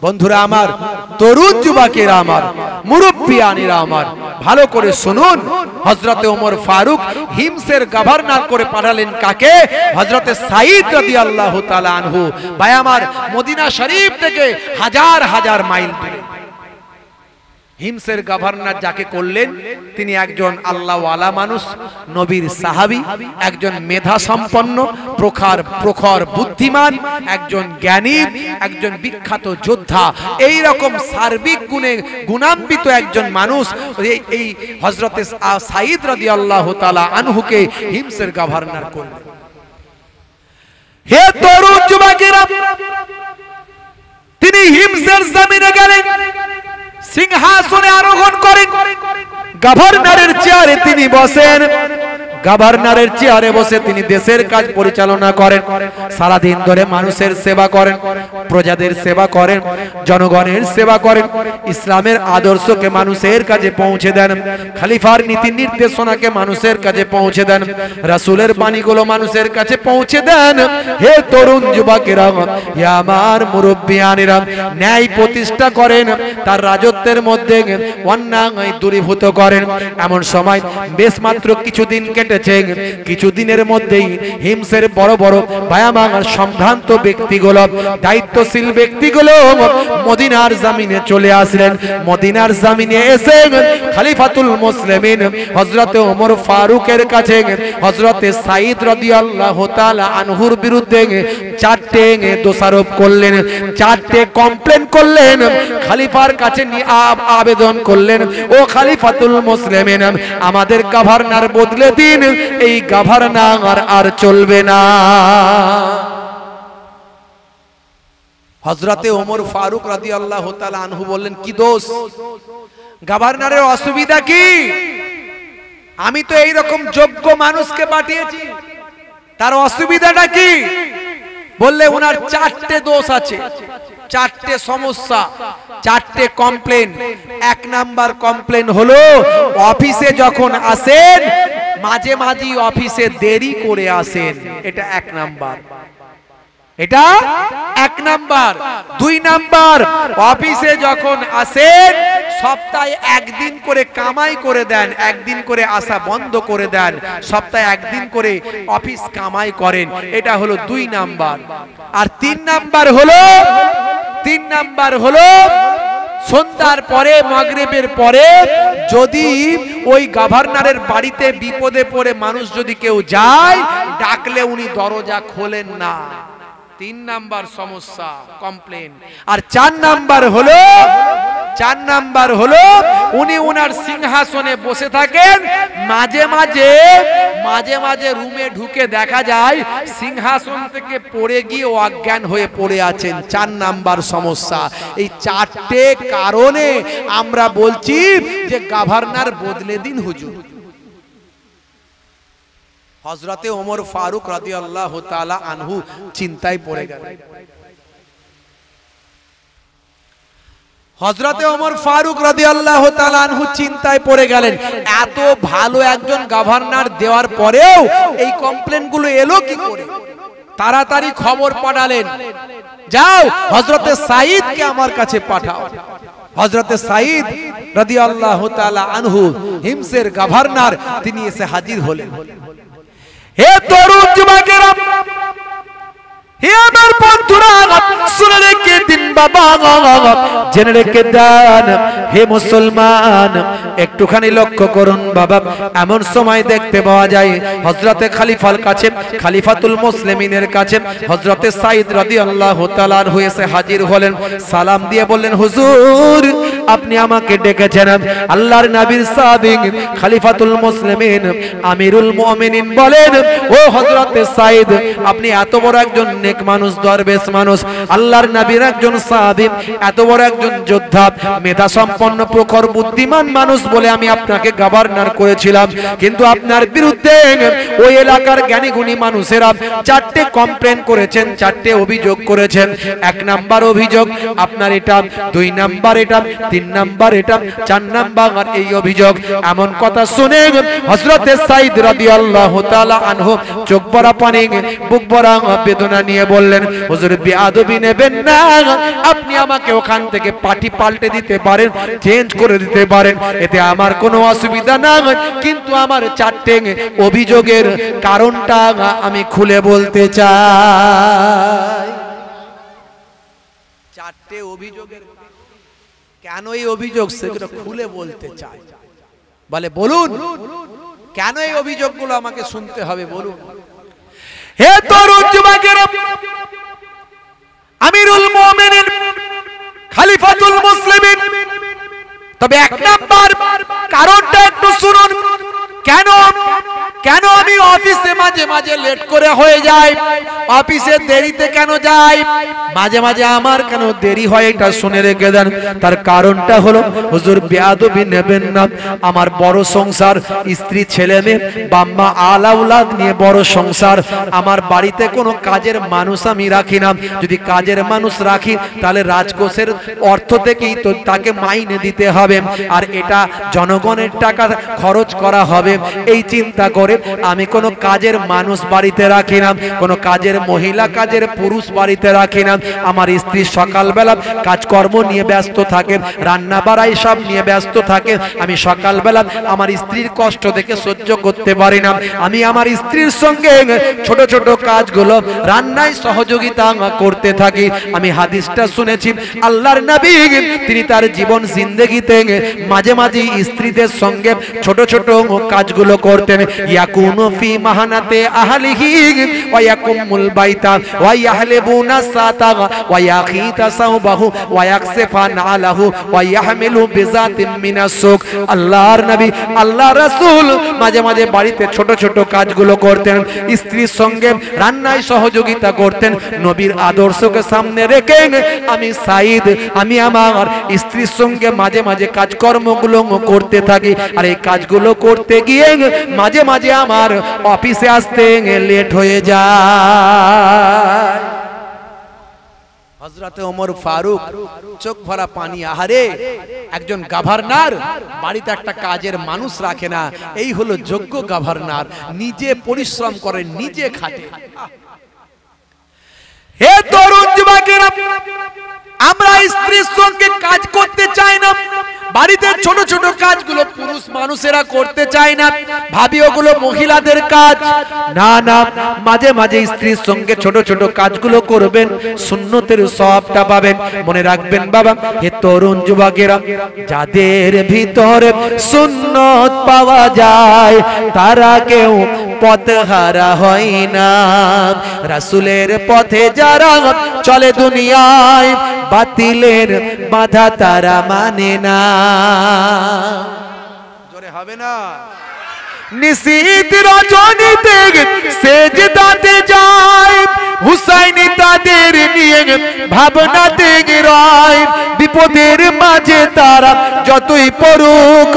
বন্ধুরা আমার, তরুণ যুবকেরা আমার, মুরব্বিয়ানেরা আমার, ভালো করে শুনুন। হযরতে ওমর ফারুক হিমসের গভর্নর করে পাঠালেন কাকে? হযরতে সাঈদ রাদিয়াল্লাহু তাআলা আনহু। ভাই আমার, মদিনা শরীফ থেকে হাজার হাজার মাইল দূরে হিমসের গভর্নর যাকে করলেন, তিনি একজন আল্লাহওয়ালা মানুষ, নবীর সাহাবী, একজন মেধা সম্পন্ন, প্রখর বুদ্ধিমান, একজন জ্ঞানী, একজন বিখ্যাত যোদ্ধা, এই রকম সার্বিক গুণে গুণান্বিত একজন মানুষ। এই হযরতে সাঈদ রাদিয়াল্লাহু তাআলা আনহুকে হিমসের গভর্নর করলেন। হে তরুণ যুবকেরা, তিনি হিমসের জমিনে গেলেন, সিংহাসনে আরোহণ করেন, গভর্নরের চেয়ারে তিনি বসেন। গভর্নরের চেয়ারে বসে তিনি দেশের কাজ পরিচালনা করেন। সারা দিন ধরে মানুষের সেবা করেন, প্রজাদের সেবা করেন, জনগণের সেবা করেন, ইসলামের আদর্শকে মানুষের কাছে পৌঁছে দেন, খলিফার নীতি নির্দেশনাকে মানুষের কাছে পৌঁছে দেন, রাসূলের বাণীগুলো মানুষের কাছে পৌঁছে দেন। হে তরুণ যুবকেরা, হে আমার মুরব্বিয়ানেরা, ন্যায় প্রতিষ্ঠা করেন, তার রাজত্বের মধ্যে অন্যায় দূরীভূত করেন। এমন সময় বেশ মাত্র কিছুদিন কেটে কিছুদিনের মধ্যেই হিমসের বড় বড় ভায়ামার সম্ভ্রান্ত ব্যক্তিগুলো, দায়িত্বশীল ব্যক্তিগুলো মদিনার জমিনে চলে আসলেন। মদিনার জমিনে এসে খলিফাতুল মুসলিমিন হযরতে ওমর ফারুকের কাছে হযরতে সাঈদ রাদিয়াল্লাহু তাআলা আনহুর বিরুদ্ধে 4টে দোষারোপ করলেন, 4টে কমপ্লেন করলেন, খলিফার কাছে আবেদন করলেন, ও খলিফাতুল মুসলিমিন, আমাদের গভর্নর বদলে দিন, এই গভর্নর আর চলবে না। হযরতে ওমর ফারুক রাদিয়াল্লাহু তাআলা আনহু বললেন, কি দোষ? গভর্নরের অসুবিধা কি? আমি তো এই রকম যোগ্য মানুষকে পাঠিয়েছি, তার অসুবিধাটা কি? বললে ওনার 4টে দোষ আছে, 4টে সমস্যা, 4টে কমপ্লেন। 1 নাম্বার কমপ্লেন হলো অফিসে যখন আসেন মাঝে মাঝে অফিসে দেরি করে আসেন, এটা 1 নাম্বার। এটা 1 নাম্বার। 2 নাম্বার, অফিসে যখন আসেন সপ্তাহে 1 দিন করে কামাই করে দেন, 1 দিন করে আসা বন্ধ করে দেন, সপ্তাহে 1 দিন করে অফিস কামাই করেন, এটা হলো 2 নাম্বার। আর 3 নাম্বার হলো সন্ধ্যার পরে, মাগরিবের পরে যদি ওই গভর্নরের বাড়িতে বিপদে পড়ে মানুষ যদি কেউ যায়, ডাকলে উনি দরজা খোলেন না। 3 নাম্বার সমস্যা, কমপ্লেন। আর 4 নাম্বার হলো উনি ওনার সিংহাসনে বসে থাকেন, মাঝে মাঝে রুমে ঢুকে দেখা যায় সিংহাসন থেকে পড়ে গিয়ে অজ্ঞান হয়ে পড়ে আছেন। 4 নাম্বার সমস্যা। এই 4টে কারণে আমরা বলছি যে গভর্নর বদলে দিন হুজুর। হযরতে ওমর ফারুক রাদিয়াল্লাহু তাআলা আনহু চিন্তায় পড়ে গেলেন। হযরতে ওমর ফারুক রাদিয়াল্লাহু তাআলা আনহু চিন্তায় পড়ে গেলেন, এত ভালো একজন গভর্নর দেওয়ার পরেও এই কমপ্লেনগুলো এলো কি করে? তাড়াতাড়ি খবর পাঠালেন, যাও হযরতে সাঈদকে আমার কাছে পাঠাও। হযরতে সাঈদ রাদিয়াল্লাহু তাআলা আনহু হিমসের গভর্নর, তিনি এসে হাজির হলেন। হে তরুণ যুবকেরা, হে আমার বন্ধুরা, শুনে রেখে দিন বাবা, জেনে রেখে দেন হে মুসলমান, একটুখানি লক্ষ্য করুন বাবা। এমন সময় দেখতে পাওয়া যায় হযরতে খলিফার কাছে, খলিফাতুল মুসলিমিনের কাছে হযরতে সাঈদ রাদিয়াল্লাহু তাআলা আনহু এসে হাজির হলেন। সালাম দিয়ে বললেন, হুজুর আপনি আমাকে ডেকেছেন। আল্লাহর নবীর সাহাবী খলিফাতুল মুসলিমিন আমিরুল মুমিনিন বলেন, ও হযরতে সাঈদ, আপনি এত বড় একজন নেক মানুষ, দরবেশ মানুষ, আল্লাহর নবীর একজন সাহাবী, এত বড় একজন যোদ্ধা, মেধা সম্পন্ন, প্রখর বুদ্ধিমান মানুষ বলে আমি আপনাকে গভর্নর করেছিলাম, কিন্তু আপনার বিরুদ্ধে ওই এলাকার জ্ঞানী গুণী মানুষেরা 4টে কমপ্লেন করেছেন, 4টে অভিযোগ করেছেন। 1 নাম্বার অভিযোগ আপনার এটা, 2 নাম্বার এটা, তিন নাম্বার এটা, চার নাম্বার এই অভিযোগ। এমন কথা শুনে হযরতে সাঈদ রাদিয়াল্লাহু তাআলা আনহু চোখ ভরা পানি, বুক ভরা বেদনা নিয়ে বললেন, হুজুর বেয়াদবি নেবেন না, আপনি আমাকে ওখান থেকে পাটি পাল্টে দিতে পারেন, চেঞ্জ করে দিতে পারেন, এতে আমার কোনো অসুবিধা না, কিন্তু আমার চারটে অভিযোগের কারণটা আমি খুলে বলতে চাই। চারটে অভিযোগের কেন এই অভিযোগ সেগুলো খুলে বলতে চাই। বলে বলুন কেন এই অভিযোগগুলো আমাকে শুনতে হবে, বলুন। হে তরুণ যুবকেরা, আমিরুল মুমিনিন, খলিফাতুল মুসলিমিন, তবে এক নাম্বার কারণটা একটু শুনুন। কেন কেন আমি অফিসে মাঝে মাঝে লেট করে হয়ে যায়, অফিসে দেরিতে কেন যাই, মাঝে মাঝে আমার কেন দেরি হয়, এটা শুনে রেখে দেন। তার কারণটা হলো, হুজুর বেয়াদবি নেবেন না, আমার বড় সংসার, স্ত্রী ছেলে মেয়ে বাম্মা আলাউলাদ নিয়ে বড় সংসার, আমার বাড়িতে কোনো কাজের মানুষ আমি রাখি না। যদি কাজের মানুষ রাখি তাহলে রাজকোষের অর্থ থেকেই তো তাকে মাইনে দিতে হবে, আর এটা জনগণের টাকা খরচ করা হবে। এই চিন্তা করে আমি কোনো কাজের মানুষ বাড়িতে রাখি না, কোনো কাজের মহিলা, কাজের পুরুষ বাড়িতে রাখি না। আমার স্ত্রী সকালবেলা কাজকর্ম নিয়ে ব্যস্ত থাকে, রান্না বাড়াই সব নিয়ে ব্যস্ত থাকে। আমি সকালবেলা আমার স্ত্রীর কষ্ট দেখে সহ্য করতে পারি না। আমি আমার স্ত্রীর সঙ্গে ছোট ছোট কাজগুলো রান্নায় সহযোগিতা করতে থাকি। আমি হাদিসটা শুনেছি, আল্লাহর নবী তিনি তার জীবন জিন্দেগিতে মাঝে মাঝে স্ত্রীদের সঙ্গে ছোট ছোট কাজগুলো করতেন। ইয়াকুনু ফি মাহানাতে আহলিহি ওয়া ইয়াকুমুল বাইতা ওয়া ইয়াহলিবুনা সাতা ওয়া ইয়াখিতা সাওবাহু ওয়া ইয়াকসিফান আলাহু ওয়া ইয়াহমিলু বিজাতিন মিনাস সুক। আল্লাহর নবী, আল্লাহ রাসূল মাঝে মাঝে বাড়িতে ছোট ছোট কাজগুলো করতেন, স্ত্রীর সঙ্গে রান্নায় সহযোগিতা করতেন। নবীর আদর্শকে সামনে রেখে আমি সাঈদ, আমি আমার স্ত্রীর সঙ্গে মাঝে মাঝে কাজকর্মগুলো করতে থাকি। আর এই কাজগুলো করতে গিয়ে মাঝে মাঝে আমার অফিসে আসতে লেট হয়ে যায়। হযরতে ওমর ফারুক চোখ ভরা পানি, আহারে একজন গভর্নর বাড়িতে একটা কাজের মানুষ রাখে না, এই হলো যোগ্য গভর্নর, নিজে পরিশ্রম করে, নিজে খাটে। হে তরুণ যুবকেরা, আমরা স্ত্রীর সঙ্গে কাজ করতে চাই না, বাড়িতে ছোট ছোট কাজগুলো পুরুষ মানুষেরা করতে চায় না, ভাবি ওগুলো মহিলাদের কাজ। না না, মাঝে মাঝে স্ত্রীর সঙ্গে ছোট ছোট কাজগুলো করবেন, সুন্নতের সওয়াবটা পাবেন। মনে রাখবেন বাবা, হে তরুণ যুবকেরা, যাদের ভিতরে সুন্নত পাওয়া যায় তারা কেউ পথহারা হয় না। রাসূলের পথে যারা চলে দুনিয়ায়, বাতিলের বাধা তারা মানে না। জোরে হবে না? নিশীত রজনীতে সেজদাতে যায়, হুসাইনি তাদের নিয়ে ভাবনাতে রয়। বিপদের মাঝে তারা যতই পড়ুক,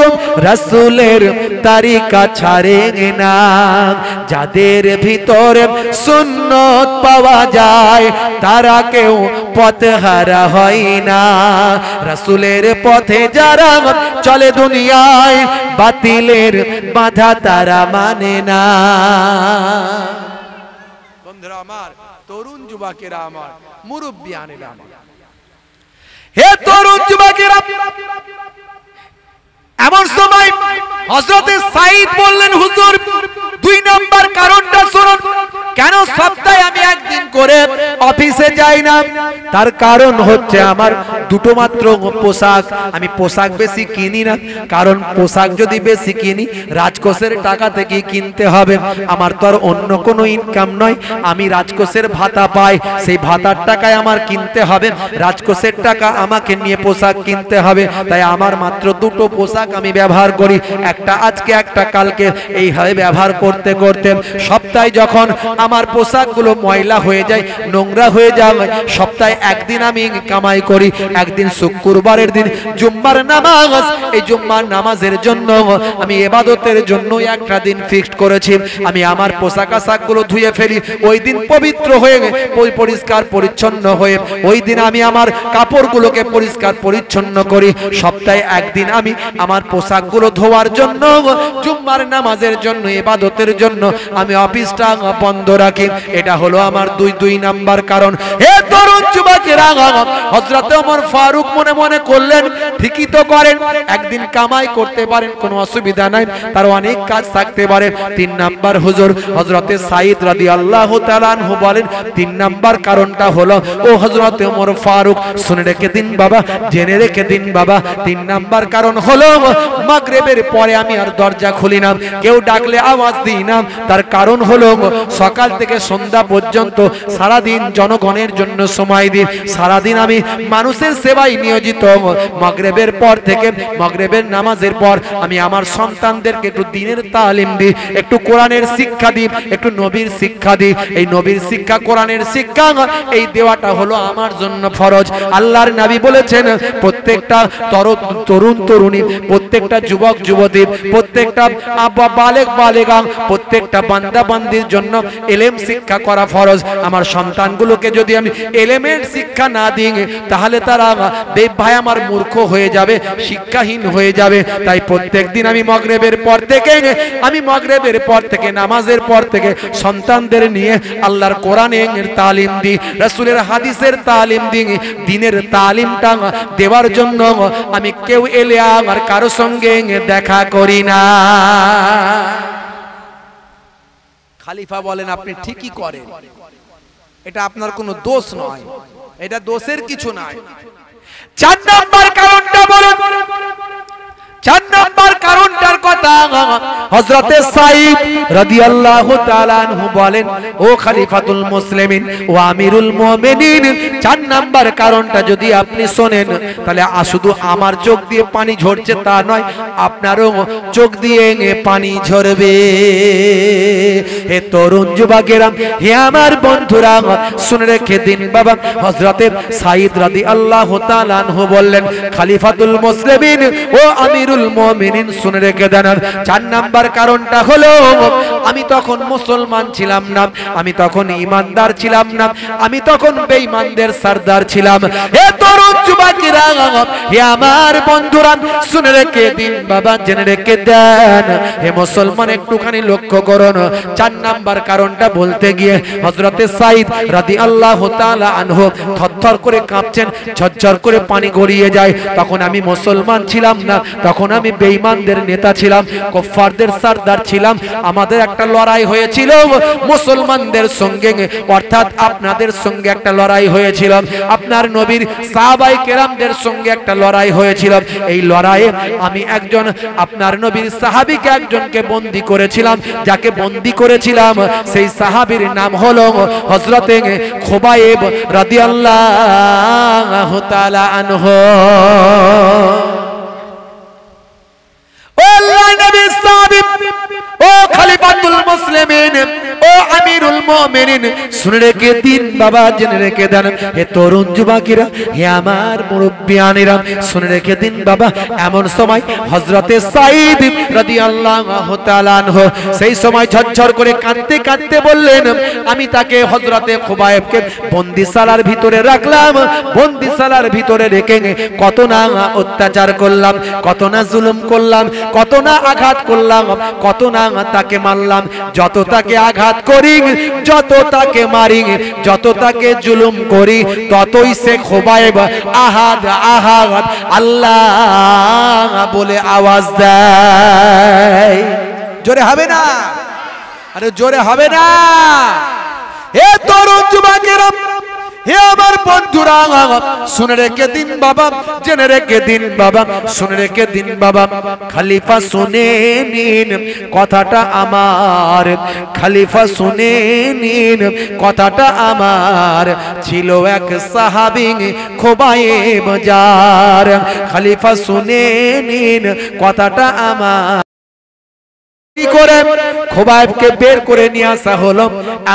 রাসূলের তারিকা ছাড়ে না। যাদের ভিতরে সুন্নত পাওয়া যায় তারা কেউ পথহারা হয় না। রাসূলের পথে যারা চলে দুনিয়ায়, বাতিলের বাধা তারা মানে না। বন্ধুরা আমার, তরুণ যুবকেরা আমার, মুরব্বিয়ানেরা আমার, হে তরুণ যুবকেরা, এমন সময় হযরতে সাঈদ বললেন, হুজুর দুই নাম্বার কারণটা শুনুন। কেন সপ্তাহে আমি একদিন করে অফিসে যাই না? তার কারণ হচ্ছে আমার দুটো মাত্র পোশাক, আমি পোশাক বেশি কিনি না। কারণ পোশাক যদি বেশি কিনি রাজকোষের টাকা থেকে কিনতে হবে, আমার তো আর অন্য কোনো ইনকাম নয়। আমি রাজকোষের ভাতা পাই, সেই ভাতার টাকায় আমার কিনতে হবে, রাজকোষের টাকা আমাকে নিয়ে পোশাক কিনতে হবে। তাই আমার মাত্র দুটো পোশাক আমি ব্যবহার করি, একটা আজকে একটা কালকে, এইভাবে ব্যবহার করতে করতে সপ্তাহে যখন আমার পোশাকগুলো ময়লা হয়ে যায়, নোংরা হয়ে যায়। সপ্তাহে একদিন আমি কামাই করি, একদিন শুক্রবারের দিন জুম্মার নামাজ, এই জুম্মার নামাজের জন্য আমি ইবাদতের জন্য একটা দিন ফিক্সড করেছি। আমি আমার পোশাক আশাকগুলো ধুয়ে ফেলি, ওই দিন পবিত্র হয়ে পরিষ্কার পরিচ্ছন্ন হয়ে ওই দিন আমি আমার কাপড়গুলোকে পরিষ্কার পরিচ্ছন্ন করি। সপ্তাহে একদিন আমি আমার পোশাকগুলো ধোয়ার জন্য, জুম্মার নামাজের জন্য, ইবাদতের জন্য আমি অফিসটা বন্ধ রাখি। এটা হলো আমার দুই নাম্বার কারণ। হে তরুণ যুবকেরা, হযরত ওমর ফারুক মনে মনে করলেন, ঠিকই তো করেন, একদিন কামাই করতে পারেন, কোনো অসুবিধা নাই, তার অনেক কাজ থাকতে পারে। 3 নাম্বার হুজুর হযরতে সাঈদ রাদিয়াল্লাহু তাআলা আনহু বলেন, 3 নাম্বার কারণটা হলো, ও হযরত ওমর ফারুক শুনে রেখে দিন বাবা, জেনে রেখে দিন বাবা, 3 নাম্বার কারণ হলো মাগরিবের পরে আমি আর দরজা খুলি না, কেউ ডাকলে আওয়াজ দিই না। তার কারণ হলো সকাল থেকে সন্ধ্যা পর্যন্ত সারা দিন জনগণের জন্য সময় দিই, সারা দিন আমি মানুষের সেবায় নিয়োজিত। মাগরিবের পর থেকে, মাগরিবের নামাজের পর আমি আমার সন্তানদেরকে একটু দ্বীনের তালিম দিই, একটু কোরআনের শিক্ষা দিই, একটু নবীর শিক্ষা দিই। এই নবীর শিক্ষা, কোরআনের শিক্ষা, এই দেওয়াটা হলো আমার জন্য ফরজ। আল্লাহর নবী বলেছেন, প্রত্যেকটা তরুণ তরুণী, প্রত্যেকটা যুবক যুবতী, প্রত্যেকটা বালেগ বালেগা, প্রত্যেকটা বান্দা বান্দির জন্য ইলম শিক্ষা করা ফরজ। আমার সন্তানগুলোকে যদি আমি ইলমের শিক্ষা না দিই, তাহলে তারা দেব ভাই আমার মূর্খ হয়ে যাবে, শিক্ষাহীন হয়ে যাবে। তাই প্রত্যেকদিন আমি মাগরিবের পর থেকে নামাজের পর থেকে সন্তানদের নিয়ে আল্লাহর কোরআনের তালিম দিই, রাসূলের হাদিসের তালিম দিই। দ্বীনের তালিমটা দেওয়ার জন্য আমি কেউ এলে আমার কারো সঙ্গে দেখা করি না। খলিফা বলেন, আপনি ঠিকই করেন, এটা আপনার কোনো দোষ নয়, এটা দোষের কিছু নয়। 4 নাম্বার কারণটা বলুন। 4 নাম্বার কারণটার কথা হযরতে সাঈদ রাদিয়াল্লাহু তাআলা আনহু বলেন, ও খলিফাতুল মুসলিমিন, ও আমিরুল মুমিনিন, 4 নাম্বার কারণটা যদি আপনি শোনেন, তাহলে শুধু আমার চোখ দিয়ে পানি ঝরছে তা নয়, আপনারও চোখ দিয়ে পানি ঝরবে। হে তরুণ যুবকেরা, হে আমার বন্ধুরা, শুনে রেখে দিন বাবা, হযরতে সাঈদ রাদিয়াল্লাহু তাআলা আনহু বললেন, খলিফাতুল মুসলিমিন ও আমিরুল মুমিনিন, শুনে রেখে দেন, 4 নাম্বার কারণটা হলো, আমি তখন মুসলমান ছিলাম না, আমি তখন ঈমানদার ছিলাম না, আমি তখন বেঈমানদের সরদার ছিলাম। হে তরুণ যুবকেরা, হে আমার বন্ধুরা, শুনে রেখে দিন বাবা, জেনে রেখে দেন। হে মুসলমান, একটুখানি লক্ষ্য করুন। 4 নাম্বার কারণটা বলতে গিয়ে হযরতে সাঈদ রাদিয়াল্লাহু তাআলা আনহু থরথর করে কাঁপছেন, ঝরঝর করে পানি গড়িয়ে যায়। তখন আমি মুসলমান ছিলাম না, তখন আমি বেঈমানদের নেতা ছিলাম, কুফফারদের সরদার ছিলাম। আমাদের একটা লড়াই হয়েছিল মুসলমানদের সঙ্গে, অর্থাৎ আপনাদের সঙ্গে একটা লড়াই হয়েছিল, আপনার নবীর সাহাবায়ে কেরামদের সঙ্গে একটা লড়াই হয়েছিল। এই লড়াইয়ে আমি একজন আপনার নবীর সাহাবীকে একজনকে বন্দী করেছিলাম। যাকে বন্দী করেছিলাম সেই সাহাবীর নাম হলো হযরতে খুবাইব রাদিয়াল্লাহু তাআলা আনহু। ও খলিফাতুল মুসলিমিন, ও আমিরুল মুমিনিন, শুনে রেখে দিন বাবা, জেনে রেখে দেন। হে তরুণ যুবকেরা, হে আমার মুরব্বিয়ানেরা, শুনে রেখে দিন বাবা, এমন সময় হযরতে সাঈদ রাদিয়াল্লাহু তাআলা আনহু সেই সময় ঝরঝর করে কাঁদতে কাঁদতে বললেন, আমি তাকে হযরতে খুবাইবকে বন্দিশালার ভিতরে রাখলাম, বন্দিশালার ভিতরে রেখে কত না অত্যাচার করলাম, কত না জুলুম করলাম, কত না আঘাত করলাম, কত না তাকে মারলাম। যত তাকে আঘাত করি, যত তাকে মারি, যত তাকে জুলুম করি, ততই সে খুবাইব আহাদ আহাদ আল্লাহ বলে আওয়াজ দেয়। জোরে হবে না? আরে জোরে হবে না? হে তরুণ যুবকেরা, হে আমার বন্ধুরা, শুনে রেখে দিন বাবা, জেনে রেখে দিন বাবা, শুনে রেখে দিন বাবা। খলিফা শুনে নিন কথাটা আমার, খলিফা শুনে নিন কথাটা আমার। ছিল এক সাহাবী খুবাইব যার, খলিফা শুনে নিন কথাটা আমার। করে খোবায়েবকে বের করে নিয়ে আসা হলো।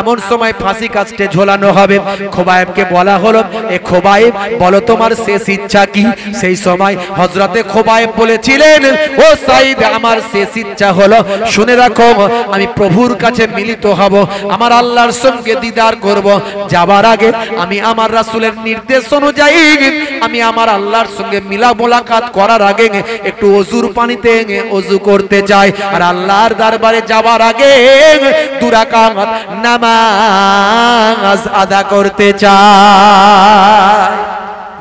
এমন সময় ফাঁসি কাস্টে ঝোলানো হবে। খোবায়েবকে বলা হলো, এ খোবায়েব বলো তোমার শেষ ইচ্ছা কি? সেই সময় হযরতে খোবায়েব বলেছিলেন, ও সাইদ আমার শেষ ইচ্ছা হলো, শুনে রাখো, আমি প্রভুর কাছে মিলিত হব, আমার আল্লাহর সঙ্গে দিদার করব। যাবার আগে আমি আমার রাসূলের নির্দেশ অনুযায়ী আমি আমার আল্লাহর সঙ্গে মোলাকাত করার আগে একটু ওযুর পানিতে ওযু করতে চাই, আর আল্লাহর দরবারে যাবার আগে 2 রাকাত নামাজ আদা করতে চাই।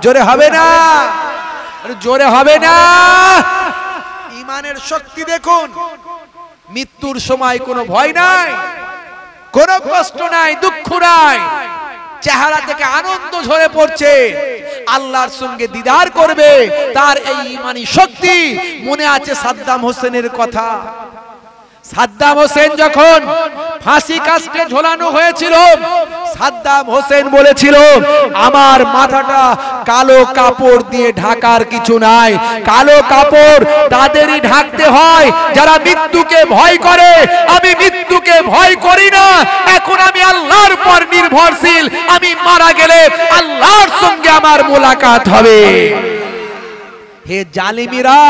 জোরে হবে না? জোরে হবে না? ঈমানের শক্তি দেখুন। মৃত্যুর সময় কোনো ভয় নাই, কোনো কষ্ট নাই, দুঃখ নাই, চেহারা থেকে আনন্দ ঝরে পড়ছে, আল্লাহর সঙ্গে দিদার করবে, তার এই ঈমানি শক্তি। মনে আছে সাদ্দাম হোসেনের কথা? সাদ্দাম হোসেন যখন ফাঁসি কাস্টে ঝোলানো হয়েছিল, সাদ্দাম হোসেন বলেছিল, আমার মাথাটা কালো কাপড় দিয়ে ঢাকার কিছু নাই। কালো কাপড় তাদেরই ঢাকতে হয় যারা মৃত্যুকে ভয় করে। আমি মৃত্যুকে ভয় করি না, এখন আমি আল্লাহর উপর নির্ভরশীল। আমি মারা গেলে আল্লাহর সঙ্গে আমার মোলাকাত হবে। হে জালিমিরা,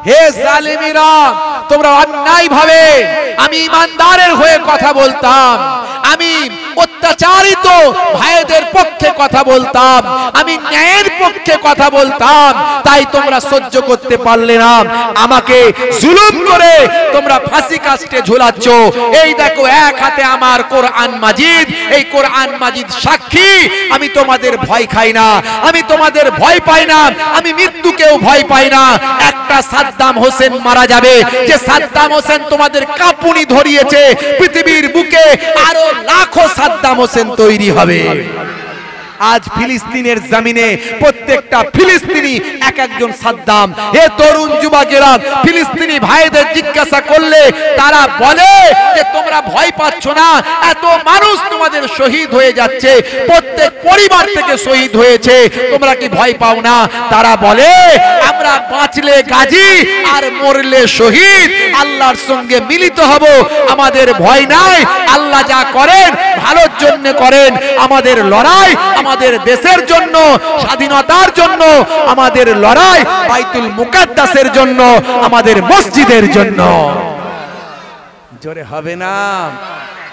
হে জালিমিরা, তোমরা অন্যায় ভাবে আমি ইমানদারের হয়ে কথা বলতাম, আমি অত্যাচারিত ভাইদের পক্ষে কথা বলতাম, আমি ন্যায়ের পক্ষে কথা বলতাম, তাই তোমরা সহ্য করতে পারলে না। আমাকে জুলুম করে তোমরা ফাঁসি কাস্টে ঝোলাচ্ছ। এই দেখো, এক হাতে আমার কোরআন মাজিদ, এই কোরআন মাজিদ সাক্ষী, আমি তোমাদের ভয় খাই না, আমি তোমাদের ভয় পাই না, আমি মৃত্যুকেও ভয় পাই না। একটা সাদ্দাম হোসেন মারা যাবে, যে সাদ্দাম হোসেন তোমাদের কাঁপুনি ধরিয়েছে, পৃথিবীর বুকে আরো লাখো সাদ্দাম হোসেন তৈরি হবে। আজ ফিলিস্তিনের জমিনে প্রত্যেকটা ফিলিস্তিনি এক একজন সাদ্দাম। হে তরুণ যুবকেরা, ফিলিস্তিনি ভাইদের জিজ্ঞাসা করলে তারা বলে যে তোমরা ভয় পাচ্ছ না, এত মানুষ তোমাদের শহীদ হয়ে যাচ্ছে, প্রত্যেক পরিবার থেকে শহীদ হয়েছে, তোমরা কি ভয় পাও না? তারা বলে আমরা বাঁচলে গাজী আর মরলে শহীদ, আল্লাহর সঙ্গে মিলিত হব, আমাদের ভয় নাই। আল্লাহ যা করেন ভালোর জন্য করেন। আমাদের লড়াই আমাদের দেশের জন্য, স্বাধীনতার জন্য, আমাদের লড়াই বাইতুল মুকাদ্দাসের জন্য, আমাদের মসজিদের জন্য। জোরে হবে না?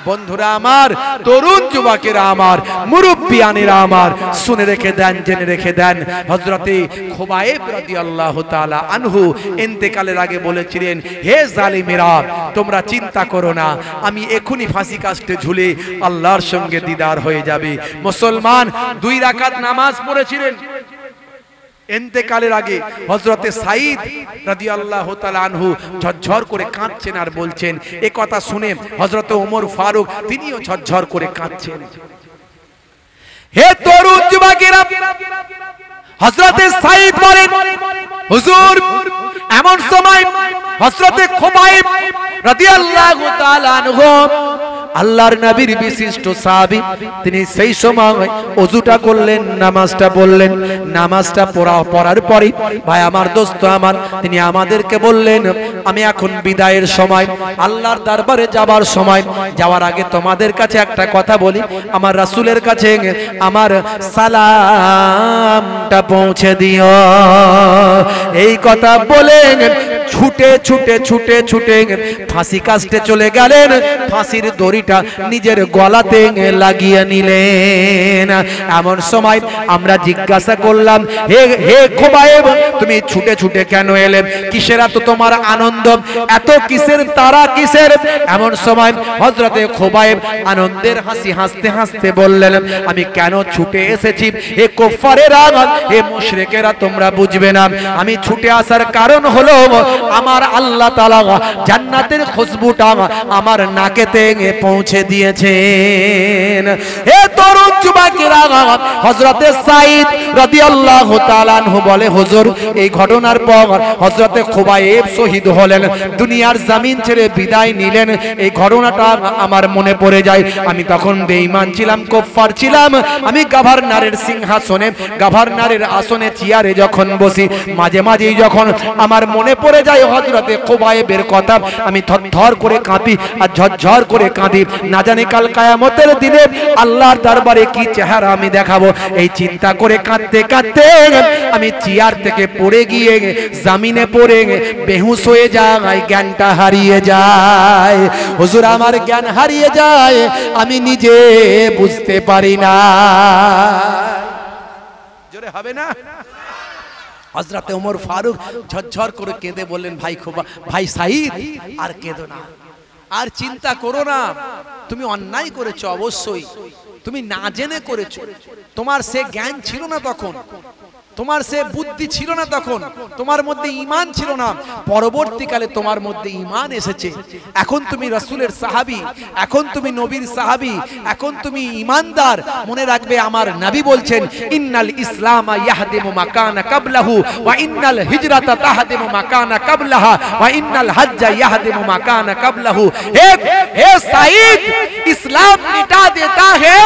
বন্ধুরা আমার, তরুণ যুবকেরা আমার, মুরব্বিয়ানেরা আমার, শুনে রেখে দেন, জেনে রেখে দেন, হযরতে খোবায়েব রাদিয়াল্লাহু তাআলা আনহু ইন্তেকালের আগে বলেছিলেন, হে জালিমেরা, তোমরা চিন্তা করো না, আমি এখনি ফাঁসি কাস্টে ঝুলে আল্লাহর সঙ্গে দিদার হয়ে যাবে। মুসলমান 2 রাকাত নামাজ পড়েছিলেন ইন্তেকালের আগে। হযরতে সাঈদ রাদিয়াল্লাহু তাআলা আনহু ঝরঝর করে কাঁদছেন আর বলছেন, এই কথা শুনে হযরতে ওমর ফারুক তিনিও ঝরঝর করে কাঁদছেন। হে তরুণ যুবকেরা, হযরতে সাঈদ বলেন, হুজুর, এমন সময় হযরতে খোবায়েব রাদিয়াল্লাহু তাআলা আনহু আল্লাহর নবীর বিশিষ্ট সাহাবী, তিনি সেই সময় ওযুটা করলেন, নামাজটা পড়লেন। নামাজটা পড়ার পরে ভাই আমার, দোস্ত আমার, তিনি আমাদেরকে বললেন, আমি এখন বিদায়ের সময়, আল্লাহর দরবারে যাবার সময়, যাওয়ার আগে তোমাদের কাছে একটা কথা বলি, আমার রাসূলের কাছে আমার সালামটা পৌঁছে দিও। এই কথা বলেন ছুটে ছুটে ছুটে ছুটে ফাঁসি কাস্টে চলে গেলেন। ফাঁসির দড়িটা নিজের গলাতে লাগিয়ে নিলেন। এমন সময় আমরা জিজ্ঞাসা করলাম, হে হে খোবায়েব, তুমি ছুটে ছুটে কেন এলে? কিসের এত তোমার আনন্দ, এত কিসের তারা কিসের? এমন সময় হযরতে খোবায়েব আনন্দের হাসি হাসতে হাসতে বললেন, আমি কেন ছুটে এসেছি হে কুফারেরা, হে মুশরিকেরা, তোমরা বুঝবে না। আমি ছুটে আসার কারণ হলো আমার আল্লাহ তাআলা জান্নাতের খুশবুটা আমার নাকেতে পৌঁছে দিয়েছেন। হে তরুণ যুবকেরা, হযরতে সাঈদ রাদিয়াল্লাহু তাআলা আনহু বলে, হুজুর, এই ঘটনার পর হযরতে খোবায়েব শহীদ হলেন, দুনিয়ার জমিন ছেড়ে বিদায় নিলেন। এই ঘটনাটা আমার মনে পড়ে যায়। আমি তখন বেঈমান ছিলাম, কুফার ছিলাম। আমি গভর্নরের সিংহাসনে, গভর্নরের আসনে চেয়ারে যখন বসি, মাঝে মাঝেই যখন আমার মনে পড়ে যায় যায় হযরতে খুবাইবের কথা, আমি থরথর করে কাঁপি আর ঝরঝর করে কাঁদি। না জানি কাল কিয়ামতের দিনে আল্লাহর দরবারে কি চেহারা আমি দেখাবো। এই চিন্তা করে কাঁদতে কাঁদতে আমি চেয়ার থেকে পড়ে গিয়ে জমিনে পড়ে বেহুশ হয়ে যাই, জ্ঞানটা হারিয়ে যায়। হুজুর আমার জ্ঞান হারিয়ে যায়, আমি নিজে বুঝতে পারি না। জোরে হবে না? হযরতে ওমর ফারুক ঝরঝর করে কেঁদে বললেন, ভাই খোবা, ভাই সাঈদ, আর কেঁদো না, আর চিন্তা করো না। তুমি অন্যায় করেছো, অবশ্যই তুমি না জেনে করেছো। তোমার সে জ্ঞান ছিল না তখন, তোমার সে বুদ্ধি ছিল না তখন, তোমার মধ্যে ঈমান ছিল না। পরবর্তীকালে তোমার মধ্যে ঈমান এসেছে। এখন তুমি রাসূলের সাহাবী, এখন তুমি নবীর সাহাবী, এখন তুমি ঈমানদার। মনে রাখবে আমার নবী বলছেন, ইন্নাল ইসলামা ইয়াহদিমু মাকানা কাবলাহু ওয়া ইন্নাল হিজরাতা তাহদিমু মাকানা কাবলাহা ওয়া ইন্নাল হজ্জা ইয়াহদিমু মাকানা কাবলাহু। হে সাঈদ, ইসলাম মিটা দেতা है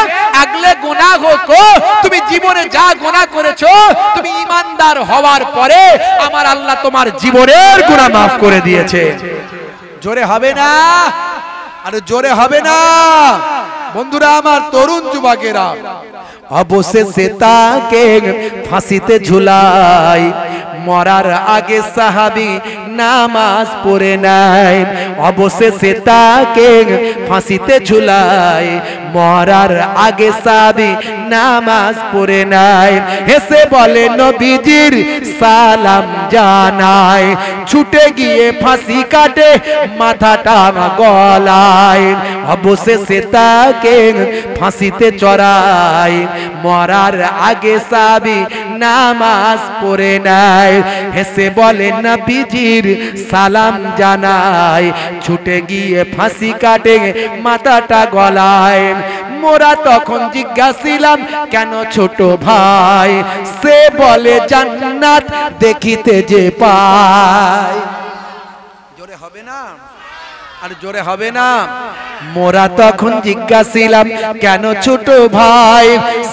अगले गुनाहों को। তুমি জীবনে যা গুনাহ করেছো, তুমি ঈমানদার হওয়ার পরে আমার আল্লাহ তোমার জীবনের গুনাহ maaf করে দিয়েছে। জোরে হবে না? আর জোরে হবে না? বন্ধুরা আমার, তরুণ যুবকেরা, অবশেষে তাকে ফাঁসিতে ঝুলাই, মরার আগে সাহাবী নামাজ পড়ে নাই। অবশেষে তাকে ফাঁসিতে ঝুলাই, মরার আগে সাহাবী নামাজ পড়ে নাই। হেসে বলে নবীজির সালাম জানাই, ছুটে গিয়ে ফাঁসি কাটে মাথাটা গলায়। অবশেষে তাকে ফাঁসিতে চড়াই, মরার আগে সাহাবী নামাজ পড়ে নাই। হেসে বলে নবীজির সালাম জানাই, ছুটে গিয়ে ফাঁসি কাটে মাথাটা গলায়। মোরা তখন জিজ্ঞাসিলাম, কেন ছোট ভাই? সে বলে জান্নাত দেখিতে যে পায়। জোরে হবে না? আর জোরে হবে না? মোরা তখন জিজ্ঞাসিলাম, কেন ছোট ভাই?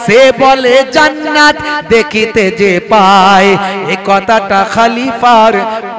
সে বলে জান্নাত দেখিতে যে পায়। এ কথাটা খলিফার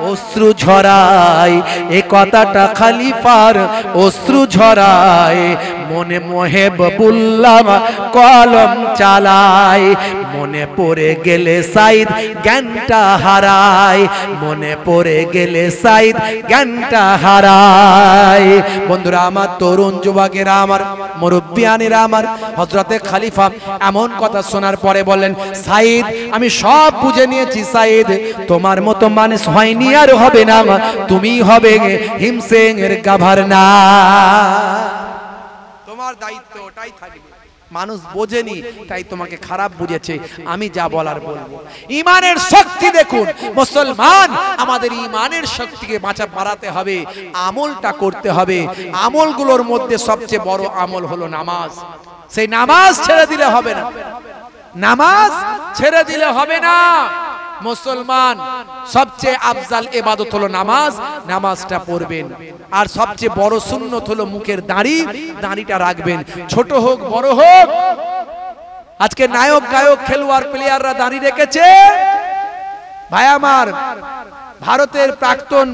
অশ্রু ঝরায়, এ কথাটা খলিফার অশ্রু ঝরায়। মনে মোহেব বুল্লাম কলম চালায়, মনে পড়ে গেলে সাইদ জ্ঞানটা হারায়, মনে পড়ে গেলে সাইদ জ্ঞানটা হারায়। বন্ধুরা আমার, তরুণ যুবকেরা আমার, মুরব্বিয়ানেরা আমার, হযরতে খলিফা এমন কথা শোনার পরে বলেন, সাইদ আমি সব বুঝে নিয়েছি সাইদ, তোমার মতো মানুষ হয়নি আর হবে না, তুমি হবে হিমসেং এর গভর্নর। তোমার দায়িত্ব ওটাই থাকবে। মানুষ বোঝেনি তাই তোমাকে খারাপ বুঝেছে, আমি যা বলার বলবো। ঈমানের শক্তি দেখুন মুসলমান, আমাদের ঈমানের শক্তিকে বাড়াতে হবে, আমলটা করতে হবে। আমলগুলোর মধ্যে সবচেয়ে বড় আমল হলো নামাজ। সেই নামাজ ছেড়ে দিলে হবে না, নামাজ ছেড়ে দিলে হবে না। মুসলমান সবচেয়ে আফজাল ইবাদত হলো নামাজ, নামাজটা পড়বেন। আর সবচেয়ে বড় সুন্নত হলো মুখের দাড়ি, দাড়িটা রাখবেন, ছোট হোক বড় হোক। আজকে নায়ক গায়ক খেলোয়াড় প্লেয়াররা দাড়ি রেখেছে। ভাই আমার, ভারতের প্রাক্তন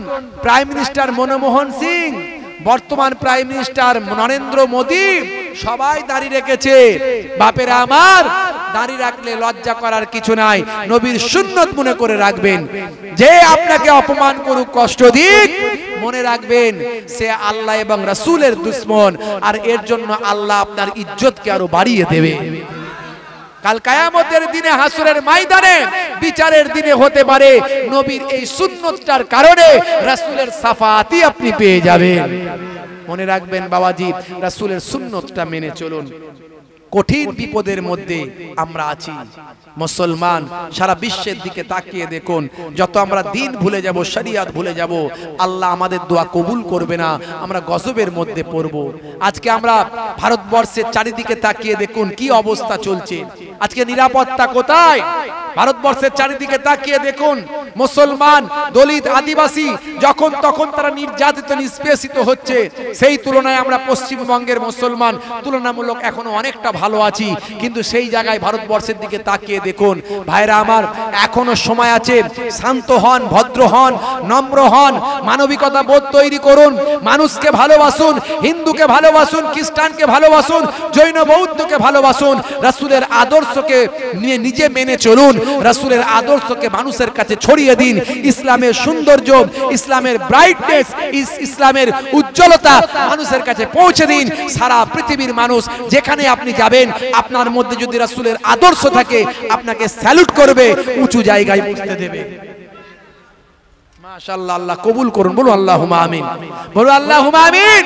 প্রাইম মিনিস্টার মনমোহন সিং, বর্তমান প্রাইম মিনিস্টার নরেন্দ্র মোদী, সবাই দাড়ি রেখেছে। বাপেরা আমার, দাড়ি রাখলে লজ্জা করার কিছু নাই, নবীর সুন্নত মনে করে রাখবেন। যে আপনাকে অপমান করুক, কষ্ট দিক, মনে রাখবেন সে আল্লাহ এবং রাসূলের দুশমন, আর এর জন্য আল্লাহ আপনার ইজ্জতকে আরো বাড়িয়ে দেবে। কাল কিয়ামতের দিনে, হাসরের ময়দানে, বিচারের দিনে হতে পারে নবীর এই সুন্নতটার কারণে রাসূলের শাফাআতি আপনি পেয়ে যাবেন। মনে রাখবেন বাবাজি, রাসূলের সুন্নতটা মেনে চলুন। কঠিন বিপদের মধ্যে আমরা আছি মুসলমান, সারা বিশ্বের দিকে তাকিয়ে দেখুন, যত আমরা দিন ভুলে যাব, শরিয়ত ভুলে যাব, আল্লাহ আমাদের দোয়া কবুল করবে না, আমরা গজবের মধ্যে পড়ব। আজকে আমরা ভারতবর্ষের চারিদিকে তাকিয়ে দেখুন কি অবস্থা চলছে। আজকে নিরাপত্তা কোথায়? ভারতবর্ষের চারিদিকে তাকিয়ে দেখুন, মুসলমান, দলিত, আদিবাসী যখন তখন তারা নির্যাতিত, নিষ্পেষিত হচ্ছে। সেই তুলনায় আমরা পশ্চিমবঙ্গের মুসলমান তুলনামূলক এখনো অনেকটা ভালো আছি, কিন্তু সেই জায়গায় ভারতবর্ষের দিকে তাকিয়ে দেখুন। ভাইরা আমার, এখনো সময় আছে, শান্ত হন, ভদ্র হন, নম্র হন, মানবিকতা বোধ তৈরি করুন, মানুষকে ভালোবাসুন, হিন্দুকে ভালোবাসুন, খ্রিস্টানকে ভালোবাসুন, জৈন বৌদ্ধকে ভালোবাসুন, রাসূলের আদর্শকে নিয়ে নিজে মেনে চলুন, রাসূলের আদর্শকে মানুষের কাছে ছড়িয়ে দিন। ইসলামের সৌন্দর্য, ইসলামের ব্রাইটনেস, ইসলামের উজ্জ্বলতা মানুষের কাছে পৌঁছে দিন। সারা পৃথিবীর মানুষ যেখানে আপনি যাবেন, আপনার মধ্যে যদি রাসূলের আদর্শ থাকে আপনাকে স্যালুট করবে, উঁচু জায়গায় পৌঁছে দেবে। মাশাআল্লাহ, আল্লাহ কবুল করুন, বলুন আল্লাহুম্মা আমিন, বলুন আল্লাহুম্মা আমিন।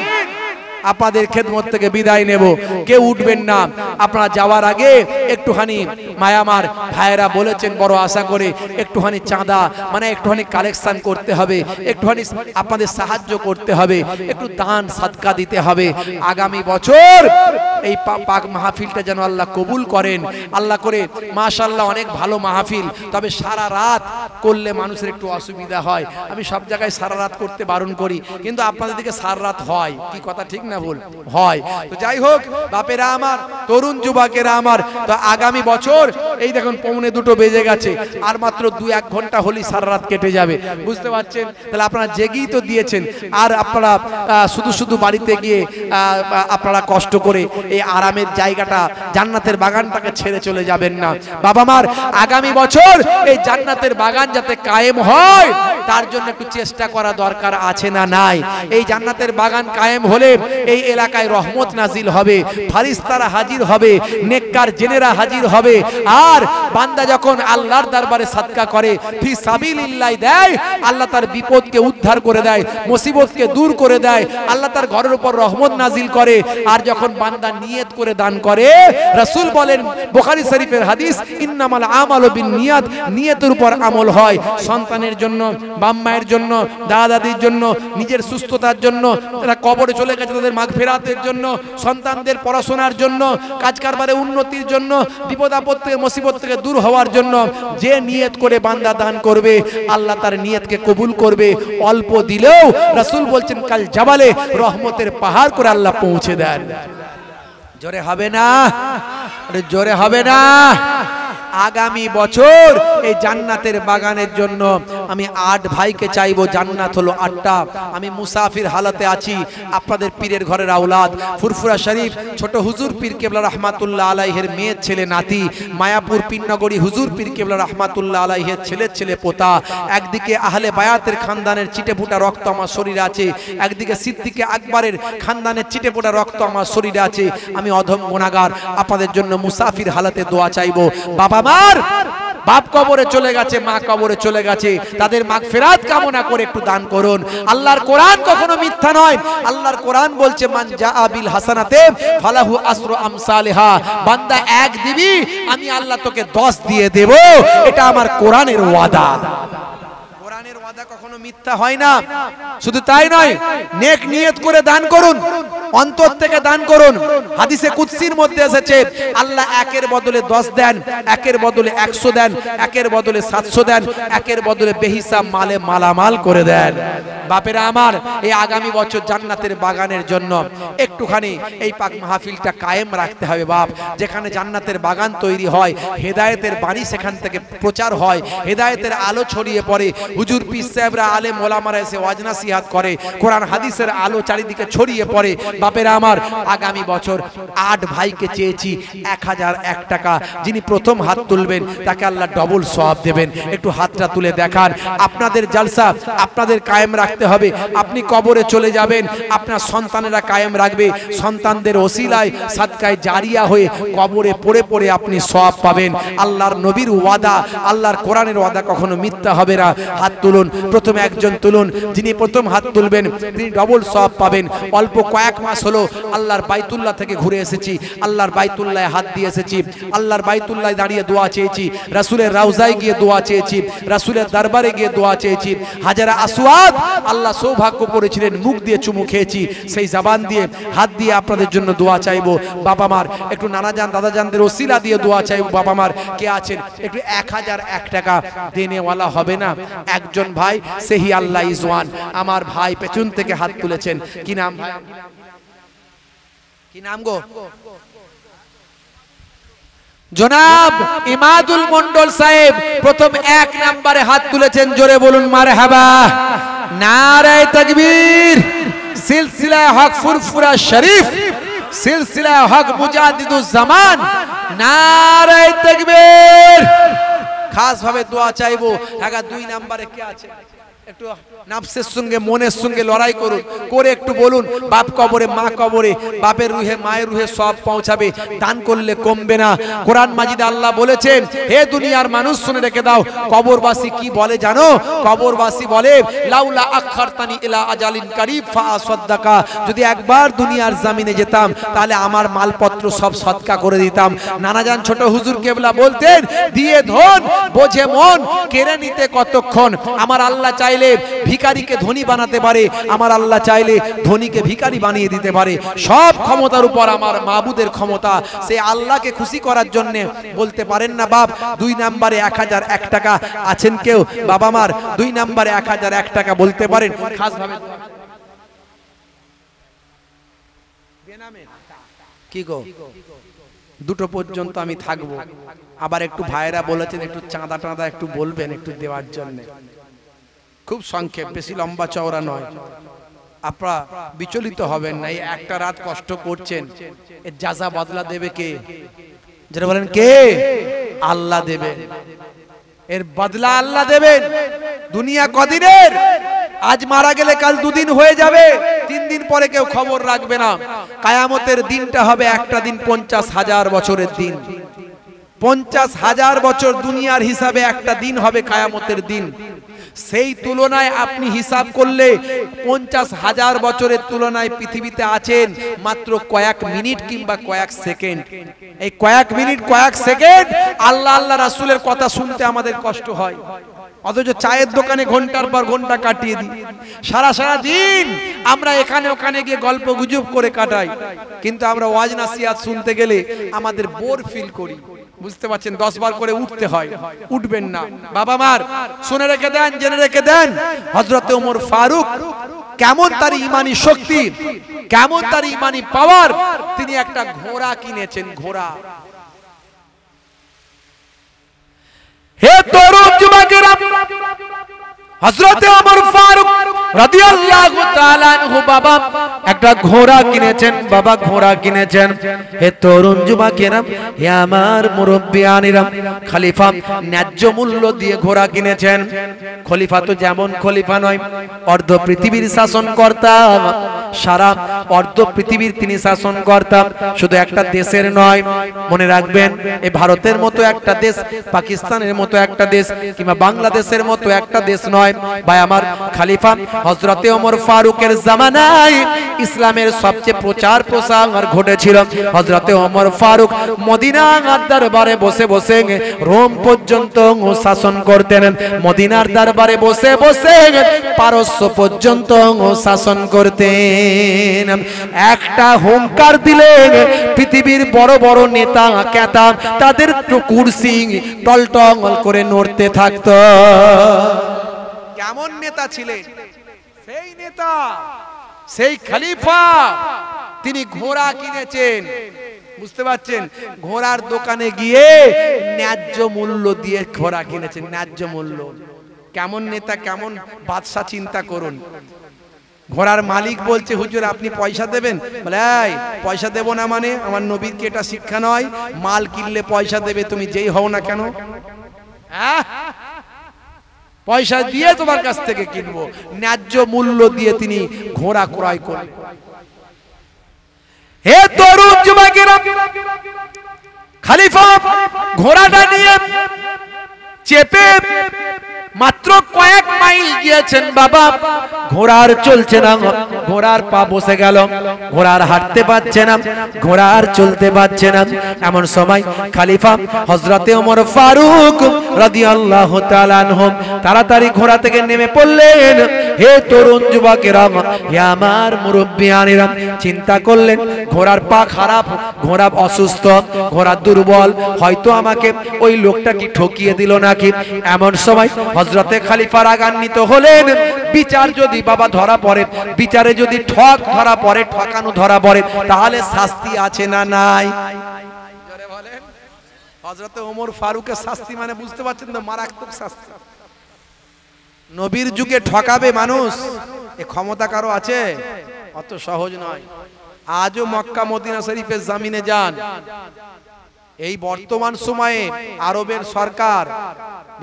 আপনাদের খেদমত থেকে বিদায় নেব, কেউ উঠবেন না। আপনারা যাওয়ার আগে একটুখানি মায়ামার ভাইয়েরা বলেছেন, বড় আশা করে একটুখানি চাঁদা মানে একটুখানি কালেকশন করতে হবে, একটুখানি আপনাদের সাহায্য করতে হবে, একটু দান সাদকা দিতে হবে। আগামী বছর এই পাক মাহফিলটা যেন আল্লাহ কবুল করেন। আল্লাহ করে মাশাআল্লাহ অনেক ভালো মাহফিল, তবে সারা রাত করলে মানুষের একটু অসুবিধা হয়। আমি সব জায়গায় সারা রাত করতে বারণ করি, কিন্তু আপনাদের দিকে সারা রাত হয়, কি কথা ঠিক না ভুল? হয়। তো যাই হোক বাপেরা আমার, তরুণ যুবকেরা আমার, তো আগামী বছর এই দেখুন 1:45 বেজে গেছে, আর মাত্র 2-1 ঘন্টা হলেই সারা রাত কেটে যাবে, বুঝতে পারছেন? তাহলে আপনারা জেগেই তো দিয়েছেন, আর আপনারা শুধু বাড়িতে গিয়ে আপনারা কষ্ট করে এই আরামের জায়গাটা, জান্নাতের বাগানটাকে ছেড়ে চলে যাবেন না। বাবা মার, আগামী বছর এই জান্নাতের বাগান যাতে কায়েম হয় তার জন্য একটু চেষ্টা করা দরকার আছে না নাই? এই জান্নাতের বাগান কায়েম হলে এই এলাকায় রহমত নাজিল হবে, ফারিস্তারা হাজির হবে, নেককার জেনেরা হাজির হবে, আর বান্দা যখন আল্লাহর দরবারে সাদকা করে, ফি সাবিলিল্লাহ দেয়, আল্লাহ তার বিপদকে উদ্ধার করে দেয়, মুসিবতকে দূর করে দেয়, আল্লাহ তার ঘরের উপর রহমত নাজিল করে। আর যখন বান্দা নিয়ত করে দান করে, রাসূল বলেন বুখারী শরীফের হাদিস, ইন্নামাল আমালু বিন্নিয়াত, নিয়তের উপর আমল হয়। সন্তানের জন্য, বাম্মায়ের জন্য, দাদাদির জন্য, নিজের সুস্থতার জন্য, তারা কবরে চলে গেছে তাদের মাগফিরাতের জন্য, সন্তানদের পড়াশোনার জন্য, কাজ কারবারে উন্নতির জন্য, বিপদ আপদ থেকে মুসিবত থেকে দূর হওয়ার জন্য যে নিয়ত করে বান্দা দান করবে, আল্লাহ তার নিয়তকে কবুল করবে। অল্প দিলেও রাসূল বলছেন কাল জাবালে রহমতের পাহাড় করে আল্লাহ পৌঁছে দেন। জোরে হবে না? জোরে হবে না? আগামী বছর এই জান্নাতের বাগানের জন্য আমি 8 ভাইকে চাইবো। জান্নাত হলো 8টা। আমি মুসাফির হালাতে আছি, আপনাদের পীরের ঘরের আওলাদ, ফুরফুরা শরীফ ছোট হুজুর পীর কেবলা রহমাতুল্লাহ আলাইহির মেয়ের ছেলে নাতি, মায়াপুর পীরনগরী হুজুর পীর কেবলা রহমাতুল্লাহ আলাইহির ছেলে পোতা। একদিকে আহলে বায়াতের খানদানের চিটেফুটা রক্ত আমার শরীরে আছে, একদিকে সিদ্দিকে আকবরের খানদানের চিটেফুটা রক্ত আমার শরীরে আছে। আমি অধম গুনাহগার, আপনাদের জন্য মুসাফির হালাতে দোয়া চাইবো। বাবা মার বাপ কবরে চলে গেছে, মা কবরে চলে গেছে, তাদের মাগফিরাত কামনা করে একটু দান করুন। আল্লাহর কোরআন কখনো মিথ্যা নয়। আল্লাহর কোরআন বলছে মান জাআ বিল হাসানাতে ফালাহু আসরু আমসালিহা। বান্দা 1 দিবি, আমি আল্লাহ তোকে 10 দিয়ে দেব। এটা আমার কোরআনের ওয়াদা। কোরআনের ওয়াদা কখনো মিথ্যা হয় না। শুধু তাই নয়, নেক নিয়ত করে দান করুন, অন্তর থেকে দান করুন। হাদিসে কুদসির মধ্যে এসেছে আল্লাহ 1-এর বদলে 10 দেন, 1-এর বদলে 100 দেন, 1-এর বদলে 700 দেন, 1-এর বদলে বেহিসাব মালে মালামাল করে দেন। বাপেরা আমার, এই আগামী বছর জান্নাতের বাগানের জন্য একটুখানি এই পাক মাহফিলটা কায়েম রাখতে হবে বাপ। যেখানে জান্নাতের বাগান তৈরি হয়, হেদায়েতের বাণী সেখান থেকে প্রচার হয়, হেদায়েতের আলো ছড়িয়ে পড়ে, হুজুর পীর সাহেবরা আলেম ওলামারা এসে ওয়াজ নাসিহাত করে, কোরআন হাদিসের আলো চারিদিকে ছড়িয়ে পড়ে। বাপেরা আমার, আগামী বছর 8 ভাইকে চেয়েছি 1001 টাকা। যিনি প্রথম হাত তুলবেন তাকে আল্লাহ ডবল সওয়াব দেবেন। একটু হাতটা তুলে দেখান। আপনাদের জালসা আপনাদের কায়েম রাখতে হবে। আপনি কবরে চলে যাবেন, আপনার সন্তানেরা কায়েম রাখবে। সন্তানদের ওসিলায় সাদকায়ে জারিয়া হয়ে কবরে পড়ে পড়ে আপনি সওয়াব পাবেন। আল্লাহর নবীর ওয়াদা, আল্লাহর কোরআনের ওয়াদা কখনো মিথ্যা হবে না। হাত তুলুন, প্রথমে একজন তুলুন। যিনি প্রথম হাত তুলবেন তিনি ডবল সওয়াব পাবেন। অল্প কয়েক মাস হলো আল্লাহর বাইতুল্লাহ থেকে ঘুরে এসেছি, আল্লাহর বাইতুল্লাহে হাত দিয়ে এসেছি, আল্লাহর বাইতুল্লাহে দাঁড়িয়ে দোয়া চেয়েছি, রাসূলের রওজায় গিয়ে দোয়া চেয়েছি, রাসূলের দরবারে গিয়ে দোয়া চেয়েছি। হাজারে আসওয়াদ আল্লাহ সৌভাগ্য করেছিলেন, মুখ দিয়ে চুমু খেয়েছি, সেই জবান দিয়ে হাত দিয়ে আপনাদের জন্য দোয়া চাইবো। বাবা মার একটু নানাজান দাদাজানদের ওসিলা দিয়ে দোয়া চাইবো। বাবা মার কে আছেন একটু 1001 টাকা দেনেওয়ালা হবে না? একজন ভাই সেহি আল্লাহ ইজওয়ান, আমার ভাই পেছন থেকে হাত তুলেছেন। কি নাম ভাই? কি নাম গো? জনাব ইমাদুল মন্ডল সাহেব প্রথম 1 নম্বরে হাত তুলেছেন, জোরে বলুন মারহাবা। নারায়ে তাকবীর। সিলসিলা হক ফুরফুরা শরীফ, সিলসিলা হক মুজাদ্দিদুজ জামান, নারায়ে তাকবীর। খাস ভাবে দোয়া চাইবো। আগা 2 নম্বরে কে আছে একটু নাফসের সঙ্গে মনের সঙ্গে লড়াই করুন, করে একটু বলুন বাপ কবরে মা কবরে, বাপের রুহে মায়ের রুহে সব পৌঁছাবে, দান করলে কমবে না। কোরআন মাজিদে আল্লাহ বলেছেন, হে দুনিয়ার মানুষ শুনে রেখে দাও, কবরবাসী কি বলে জানো? কবরবাসী বলে লাউলা আখারতানি ইলা আজালিন কারীব ফাসাদদাকা, যদি একবার দুনিয়ার জমিনে যেতাম তাহলে আমার মালপত্র সব সদকা করে দিতাম। নানাজান ছোট হুজুর কেবলা বলতেন, দিয়ে ধন বোঝে মন, কেড়ে নিতে কতক্ষণ। আমার আল্লাহ চাইলে ভিখারিকে ধনী বানাতে পারে, আমার আল্লাহ চাইলে ধনীকে ভিখারি বানিয়ে দিতে পারে। সব ক্ষমতার উপর আমার মাবুদের ক্ষমতা। সে আল্লাহকে খুশি করার জন্য বলতে পারেন না বাপ 2 নম্বরে 1001 টাকা আছেন কেউ? বাবা মার 2 নম্বরে 1001 টাকা বলতে পারেন? খাস ভাবে কি গো, 2টো পর্যন্ত আমি থাকবো। আবার একটু ভাইরা বলেছেন একটু চাঁদা টাঁদা একটু বলবেন একটু দেওয়ার জন্য। খুব সংক্ষেপ, বেশি লম্বা চওড়া নয়। আপনারা বিচলিত হবেন না। এই একটা রাত কষ্ট করছেন, এর জাযা বদলা দেবে কে? যারা বলেন কে? আল্লাহ দেবেন, এর বদলা আল্লাহ দেবেন। দুনিয়া কদিনের? আজ মারা গেলে কাল 2 দিন হয়ে যাবে, 3 দিন পরে কেউ খবর রাখবে না। কিয়ামতের দিনটা হবে একটা দিন 50,000 বছরের দিন। 50,000 বছর দুনিয়ার হিসাবে একটা দিন হবে কিয়ামতের দিন। সেই তুলনায় আপনি হিসাব করলে 50,000 বছরের তুলনায় পৃথিবীতে আছেন মাত্র কয়েক মিনিট কিংবা কয়েক সেকেন্ড। এই কয়েক মিনিট কয়েক সেকেন্ড আল্লাহ আল্লাহ রাসূলের কথা শুনতে আমাদের কষ্ট হয়, অথচ চায়ের দোকানে ঘন্টার পর ঘন্টা কাটিয়ে দিই। সারা দিন আমরা এখানে ওখানে গিয়ে গল্প গুজব করে কাটাই, কিন্তু আমরা ওয়াজ নাসিহাত শুনতে গেলে আমাদের বোর ফিল করি। বুঝতে পারছেন? 10 বার করে উঠতে হয়, উঠবেন না। বাবা মার শুনে রেখে দেন, জেনে রেখে দেন, হযরত ওমর ফারুক কেমন তার ঈমানি শক্তি, কেমন তার ঈমানি পাওয়ার। তিনি একটা ঘোড়া কিনেছেন, ঘোড়া। হে তরুণ যুবকেরা, হযরত ওমর ফারুক রাদিয়াল্লাহু তাআলা আনহু বাবা একটা ঘোড়া কিনেছেন, বাবা ঘোড়া কিনেছেন। হে তরুণ যুবকেরা, হে আমার মুরব্বিয়ানিরা, খলিফা ন্যায্য মূল্য দিয়ে ঘোড়া কিনেছেন। খলিফা তো যেমন খলিফা নয়, অর্ধ পৃথিবীর শাসনকর্তা, সারা অর্ধ পৃথিবীর তিনি শাসনকর্তা। শুধু একটা দেশের নয়, মনে রাখবেন, এই ভারতের মতো একটা দেশ, পাকিস্তানের মতো একটা দেশ কিংবা বাংলাদেশের মতো একটা দেশ নয় ভাই আমার। খলিফা হযরতে ওমর ফারুকের জামানায় ইসলামের সবচেয়ে প্রচার প্রসার ঘটেছিল। হযরতে ওমর ফারুক মদিনার দরবারে বসে বসে রোম পর্যন্ত শাসন করতেন, মদিনার দরবারে বসে বসে পারস্য পর্যন্ত শাসন করতেন। একটা হুঙ্কার দিলেন, পৃথিবীর বড় বড় নেতা কেতা তাদের কুরসি টলটল করে নড়তে থাকতো। কেমন নেতা ছিলেন সেই নেতা, সেই খলিফা। তিনি ঘোড়া কিনেছেন, বুঝতে পারছেন? ঘোড়ার দোকানে গিয়ে ন্যায্য মূল্য দিয়ে ঘোড়া কিনেছেন, ন্যায্য মূল্য। কেমন নেতা, কেমন বাদশা, চিন্তা করুন। ঘোড়ার মালিক বলছে, হুজুর আপনি পয়সা দেবেন? বলে এই পয়সা দেব না মানে? আমার নবীর কি এটা শিক্ষা নয়? মাল কিনলে পয়সা দেবে, তুমি যেই হও না কেন। পয়সা দিয়ে তোমার কাছ থেকে কিনবো। ন্যায্য মূল্য দিয়ে তিনি ঘোড়া ক্রয় করলেন। হে তরুণ যুবকেরা, খলিফা ঘোড়াটা নিয়ে চেপে মাত্র কয়েক মাইল গিয়েছেন বাবা, ঘোড়ার চলছে না, ঘোড়ার পা বসে গেল, ঘোড়ার হাঁটতে পারছে না, ঘোড়ার চলতে পারছে না। এমন সময় খলিফা হযরতে ওমর ফারুক রাদিয়াল্লাহু তাআলা আনহু তাড়াতাড়ি ঘোড়া থেকে নেমে পড়লেন। হে তরুণ যুবকেরা, হে আমার মুরব্বিয়ানেরা, চিন্তা করলেন ঘোড়ার পা খারাপ, ঘোড়া অসুস্থ, ঘোড়া দুর্বল, হয়তো আমাকে ওই লোকটা কি ঠকিয়ে দিল নাকি। এমন সময় হযরতে খলিফা রাগান্বিত হলেন। বিচার যদি বাবা ধরা পড়ে, বিচারে যদি ঠক ধরা পড়ে, ঠকানো ধরা পড়ে, তাহলে শাস্তি আছে না নাই? হযরতে ওমর ফারুকের শাস্তি মানে বুঝতে পারছেন তো, মারাত্মক শাস্তি। নবীর যুগে ঠকাবে মানুষ, এ ক্ষমতা কারো আছে? অত সহজ নয়। আজও মক্কা মদিনা শরীফের জমিনে যান, এই বর্তমান সময়ে আরবের সরকার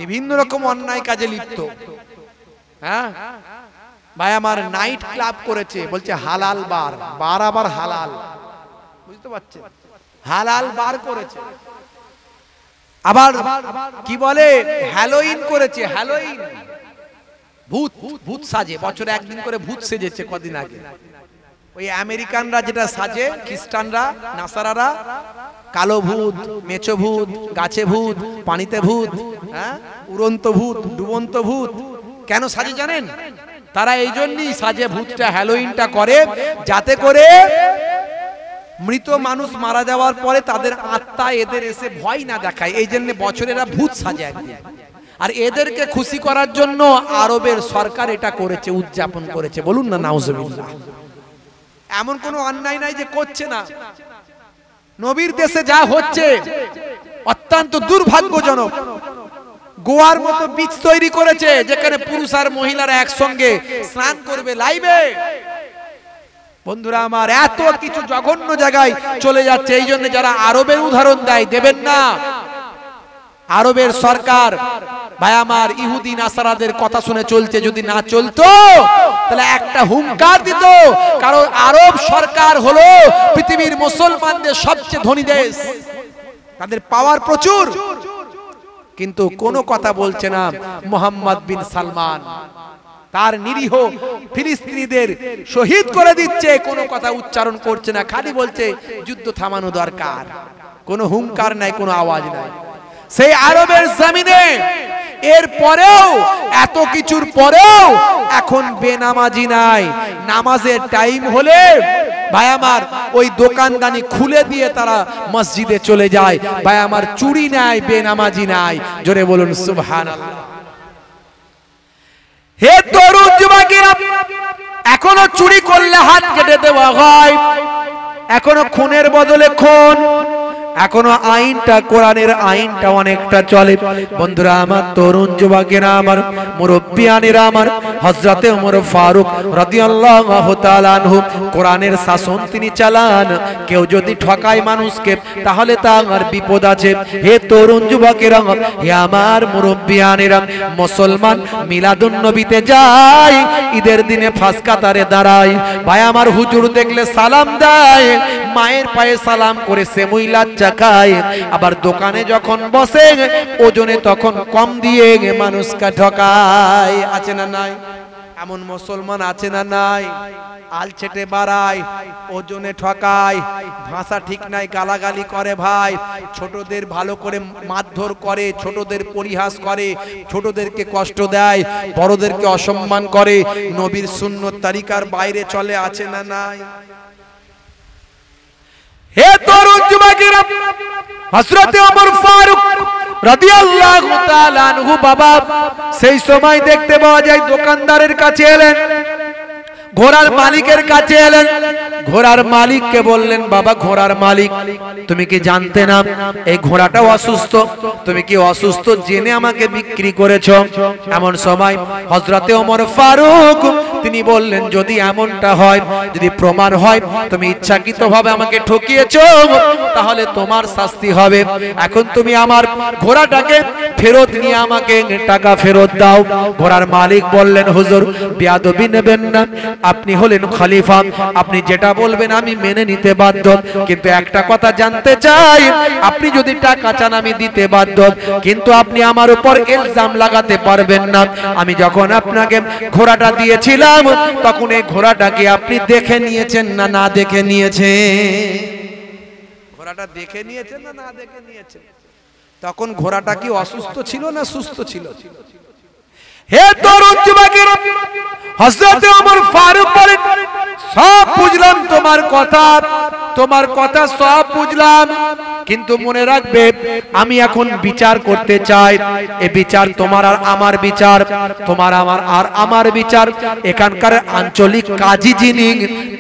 বিভিন্ন রকম অন্যায় কাজে লিপ্ত। হ্যাঁ ভাই আমার, নাইট ক্লাব করেছে, বলছে হালাল বার, বার আবার হালাল, বুঝতে পারছেন? হালাল বার করেছে। আবার কি বলে, হ্যালোইন করেছে, হ্যালোইন। ভূত ভূত সাজে, বছরে একদিন করে ভূত সেজেছে কদিন আগে। ওই আমেরিকানরা যেটা সাজে, খ্রিস্টানরা, নাসারারা, কালো ভূত, মেছো ভূত, গাছে ভূত, পানিতে ভূত, হ্যাঁ উড়ন্ত ভূত, ডুবন্ত ভূত। কেন সাজে জানেন? তারা এই জন্যই সাজে, ভূতটা হ্যালোইনটা করে যাতে করে মৃত মানুষ মারা যাওয়ার পরে তাদের আত্মা এদের এসে ভয় না দেখায়। এই জন্য বছরে এরা ভূত সাজে একদিন। আর এদেরকে খুশি করার জন্য আরবের সরকার এটা করেছে, উদযাপন করেছে। বলুন না নাউজুবিল্লাহ। এমন কোনো অন্যায় নাই যে করছে না। নবীর দেশে যা হচ্ছে অত্যন্ত দুর্ভাগ্যজনক। গোয়ার মতো বীচ তৈরি করেছে যেখানে পুরুষ আর মহিলারা একসঙ্গে স্নান করবে লাইভে। বন্ধুরা আমার, এত কিছু জঘন্য জায়গায় চলে যাচ্ছে। এই জন্য যারা আরবের উদাহরণ দেয়, দেবেন না। আরবের সরকার ভাই আমার ইহুদি নাসারাদের কথা শুনে চলছে। যদি না চলতো তাহলে একটা হুঙ্কার দিত, কারণ আরব সরকার হলো পৃথিবীর মুসলমানদের সবচেয়ে ধনী দেশ, তাদের পাওয়ার প্রচুর। কিন্তু কোনো কথা বলছে না মোহাম্মদ বিন সালমান, তার নিরীহ ফিলিস্তিনিদের শহীদ করে দিচ্ছে, কোনো কথা উচ্চারণ করছে না, খালি বলছে যুদ্ধ থামানো দরকার। কোনো হুঙ্কার নাই, কোনো আওয়াজ নাই। সেই আরবের জমিনে এর পরেও, এত কিছুর পরেও এখন বেনামাজি নাই। নামাজের টাইম হলে ভাই আমার ওই দোকানদানি খুলে দিয়ে তারা মসজিদে চলে যায়। ভাই আমার চুরি নাই, বেনামাজি নাই। জোরে বলুন সুবহানাল্লাহ। হে তরুণ যুবকেরা, এখনো চুরি করলে হাত কেটে দেওয়া হয়, এখনো খুনের বদলে খুন, এখনো আইনটা, কোরআনের আইনটা অনেকটা চলে। বন্ধুরা আমার, তরুণ যুবকেরা আমার, মুরব্বিয়ানেরা আমার, হযরতে ওমর ফারুক রাদিয়াল্লাহু তাআলা আনহু কোরআনের শাসন তিনি চালান। কেউ যদি ঠকায় মানুষকে তাহলে তার বিপদ আছে। হে তরুণ যুবকেরা, হে আমার মুরব্বিয়ানেরা, মুসলমান মিলাদুন নবীতে যায়, ঈদের দিনে ফাঁস কাতারে দাঁড়ায়। ভাই আমার হুজুর দেখলে সালাম দেয়, মায়ের পায়ে সালাম করে সেমুই লাচ্চা খায়। আবার দোকানে যখন বসে ওজনে তখন কম দিয়ে মানুষকে ঠকায়। আছে না নাই? এমন মুসলমান আছে না নাই? আলছেটে বাড়ায়, ওজনে ঠকায়, ভাষা ঠিক নাই, গালাগালি করে ভাই, ছোটদের ভালো করে মারধর করে, ছোটদের পরিহাস করে, ছোটদেরকে কষ্ট দেয়, বড়দেরকে অসম্মান করে, নবীর সুন্নত তরিকার বাইরে চলে। আছে না নাই? হে তরুণ যুবকেরা, হযরতে ওমর ফারুক রাদিয়াল্লাহু তাআলা আনহু বাবা সেই সময় দেখতে পাওয়া যায় দোকানদারের কাছে এলেন, ঘোড়ার মালিকের কাছে এলেন। ঘোড়ার মালিককে বললেন, বাবা ঘোড়ার মালিক, তুমি কি জানতে না এই ঘোড়াটাও অসুস্থ? তুমি কি অসুস্থ জেনে আমাকে বিক্রি করেছো? এমন সময় হযরতে ওমর ফারুক তিনি বললেন, যদি এমনটা হয়, যদি প্রমাণ হয় তুমি ইচ্ছাকৃতভাবে আমাকে ঠকিয়েছো, তাহলে তোমার শাস্তি হবে। এখন তুমি আমার ঘোড়াটাকে ফেরত নিয়ে আমাকে টাকা ফেরত দাও। ঘোড়ার মালিক বললেন, হুজুর বেয়াদবি নেবেন না, আপনি হলেন খলিফা, আপনি যেটা বলবেন আমি মেনে নিতে বাধ্য। কিন্তু একটা কথা জানতে চাই, আপনি যদি টাকা চান আমি দিতে বাধ্য, কিন্তু আপনি আমার উপর ইলজাম লাগাতে পারবেন না। আমি যখন আপনাকে ঘোড়াটা দিয়েছিলাম তখন এই ঘোড়াটাকে আপনি দেখে নিয়েছেন না না দেখে নিয়েছেন? ঘোড়াটা দেখে নিয়েছেন না না দেখে নিয়েছেন? তখন ঘোড়াটা কি অসুস্থ ছিল না সুস্থ ছিল? হে তরুণ যুবকেরা, হযরতে ওমর ফারুক বলেন, সব বুঝলাম তোমার কথা সব বুঝলাম, কিন্তু মনে রাখবে আমি এখন বিচার করতে চাই। এই বিচার তোমার আর আমার বিচার, তোমার আমার আর আমার বিচার। এখানকার আঞ্চলিক কাজী যিনি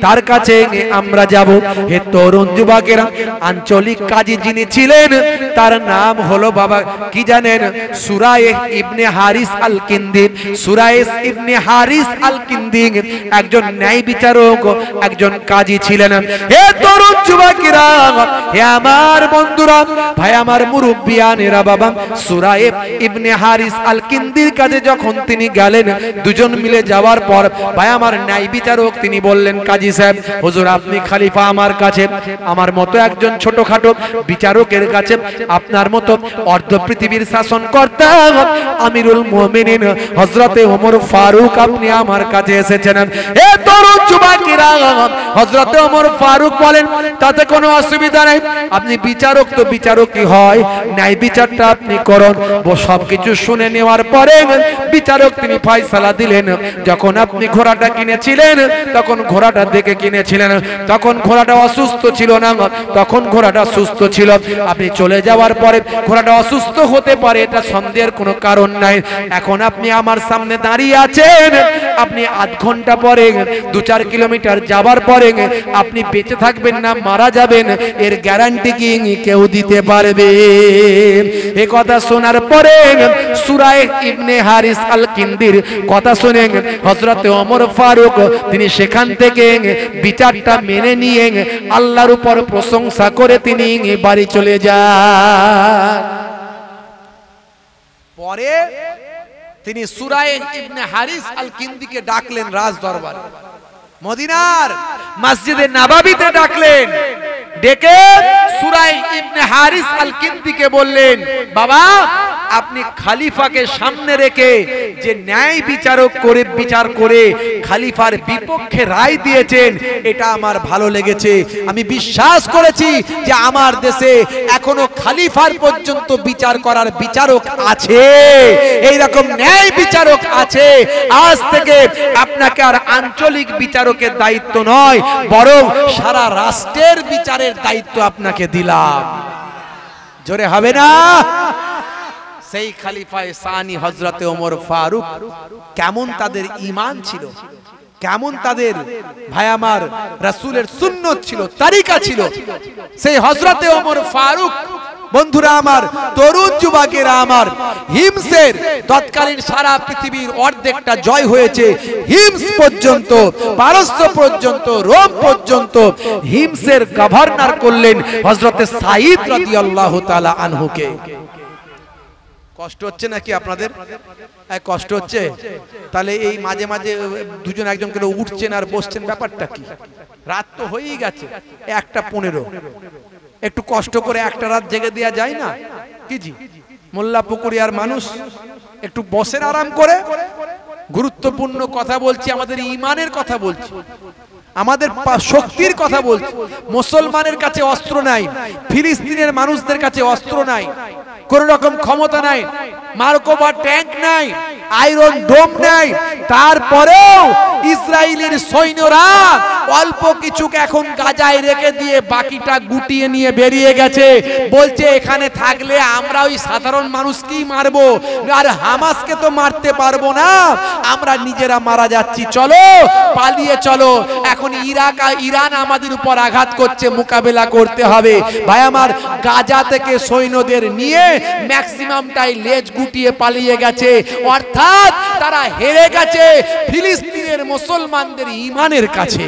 তার কাছে আমরা যাব। হে তরুণ যুবকেরা, আঞ্চলিক কাজী যিনি ছিলেন তার নাম হলো বাবা কি জানেন? সুরাইহ ইবনে হারিস আল কিন্দি। সুরাইহ ইবনে হারিস আল কিন্দি একজন ন্যায় বিচারক, একজন কাজী ছিলেন। হে তরুণ যুবকেরা, হে আমার বন্ধুরা, ভাই আমার মুরব্বিয়ানেরা, বাবা সুরাইহ ইবনে হারিস আল কিন্দির কাছে যখন তিনি গেলেন, দুজন মিলে যাওয়ার পর ভাই আমার ন্যায় বিচারক তিনি বললেন, কাজী সাহেব, হুজুর আপনি খলিফা আমার কাছে, আমার মতো একজন ছোটখাটো বিচারকের কাছে, আপনার মতো অর্ধ পৃথিবীর শাসনকর্তা আমিরুল মুমিনিন হযরতে ওমর ফারুক আপনি আমার কাছে এসেছেন। হে তরুণ যুবকেরা, হযরতে ওমর ফারুক বলেন, তাতে কোনো অসুবিধা নেই, আপনি বিচারক তো বিচারকই হয়, ন্যায় বিচারটা আপনি করুন। সবকিছু শুনে নেওয়ার পরে বিচারক তিনি ফয়সালা দিলেন, যখন আপনি ঘোড়াটা কিনেছিলেন তখন ঘোড়াটা দেখে কিনেছিলেন, তখন ঘোড়াটা অসুস্থ ছিল না, তখন ঘোড়াটা সুস্থ ছিল। আপনি চলে যাওয়ার পরে ঘোড়াটা অসুস্থ হতে পারে, এটা সন্দেহের কোনো কারণ নাই। এখন আপনি আমার সামনে দাঁড়িয়ে আছেন, আপনি আধ ঘন্টা পরে 2-4 কিলোমিটার যাবার পরে আপনি বেঁচে থাকবেন না মারা যাবেন, এর গ্যারান্টি কি কেউ দিতে পারবে? এই কথা শোনার পরে সুরাইহ ইবনে হারিস আল কিন্দির কথা শুনে হযরতে ওমর ফারুক তিনি সেখান থেকে বিচারটা মেনে নিয়ে আল্লাহর উপর প্রশংসা করে তিনি বাড়ি চলে যান। পরে তিনি সুরাইহ ইবনে হারিস আল কিন্দিকে ডাকলেন রাজ দরবারে, মদিনার মসজিদে নববীতে ডাকলেন। ডেকে সুরাইহ ইবনে হারিস আল কিন্দিকে বললেন, বাবা আপনি খলিফাকে সামনে রেখে যে ন্যায় বিচারক করে বিচার করে খলিফার বিপক্ষে রায় দিয়েছেন, এটা আমার ভালো লেগেছে। আমি বিশ্বাস করেছি যে আমার দেশে এখনো খলিফার পর্যন্ত বিচার করার বিচারক আছে, এই রকম ন্যায় বিচারক আছে। আজ থেকে আপনাকে আর আঞ্চলিক বিচারকের দায়িত্ব নয়, বরং সারা রাষ্ট্রের বিচারের দায়িত্ব আপনাকে দিলাম। জোরে হবে না? সেই খলিফায়ে সানি হযরতে ওমর ফারুক, কেমন তাদের ঈমান ছিল, কেমন তাদের ভাই আমার রাসূলের সুন্নাত ছিল, তরিকা ছিল। সেই হযরতে ওমর ফারুক, বন্ধুরা আমার, তরুণ যুবকেরা আমার, হিমসের তৎকালীন সারা পৃথিবীর অর্ধেকটা জয় হয়েছে, হিমস পর্যন্ত, পারস্য পর্যন্ত, রোম পর্যন্ত হিমসের গভর্নর করলেন হযরতে সাঈদ রাদিয়াল্লাহু তাআলা আনহুকে। কষ্ট হচ্ছে নাকি আপনাদের? কষ্ট হচ্ছে? তাহলে এই মাঝে মাঝে দুজন একজন করে উঠছেন আর বসছেন, ব্যাপারটা কি? রাত তো হয়েই গেছে 1:15, একটু কষ্ট করে একটা রাত জেগে দেওয়া যায় না কি জি? মোল্লা পুকুরিয়ার মানুষ একটু বসেন আরাম করে। গুরুত্বপূর্ণ কথা বলছি, আমাদের ঈমানের কথা বলছি, আমাদের শক্তির কথা বলছি। মুসলমানের কাছে অস্ত্র নাই, ফিলিস্তিনের মানুষদের কাছে অস্ত্র নাই, কোন রকম ক্ষমতা নাই, মার্কোভা ট্যাঙ্ক নাই, আয়রন ডোম নাই, তারপরেও ইসরায়েলের সৈন্যরা অল্প কিছু এখন গাজায় রেখে দিয়ে বাকিটা গুটিয়ে নিয়ে বেরিয়ে গেছে। বলছে এখানে থাকলে আমরা ওই সাধারণ মানুষকেই মারবো, আর হামাসকে তো মারতে পারবো না, আমরা নিজেরা মারা যাচ্ছি, চলো পালিয়ে চলো। এখন ইরান আমাদের উপর আঘাত করছে, মোকাবেলা করতে হবে। ভাই আমার, গাজা থেকে সৈন্যদের নিয়ে ম্যাক্সিমামটাই লেজ গুটিয়ে পালিয়ে গেছে, অর্থাৎ তারা হেরে গেছে ফিলিস্তিনের মুসলমানদের ঈমানের কাছে।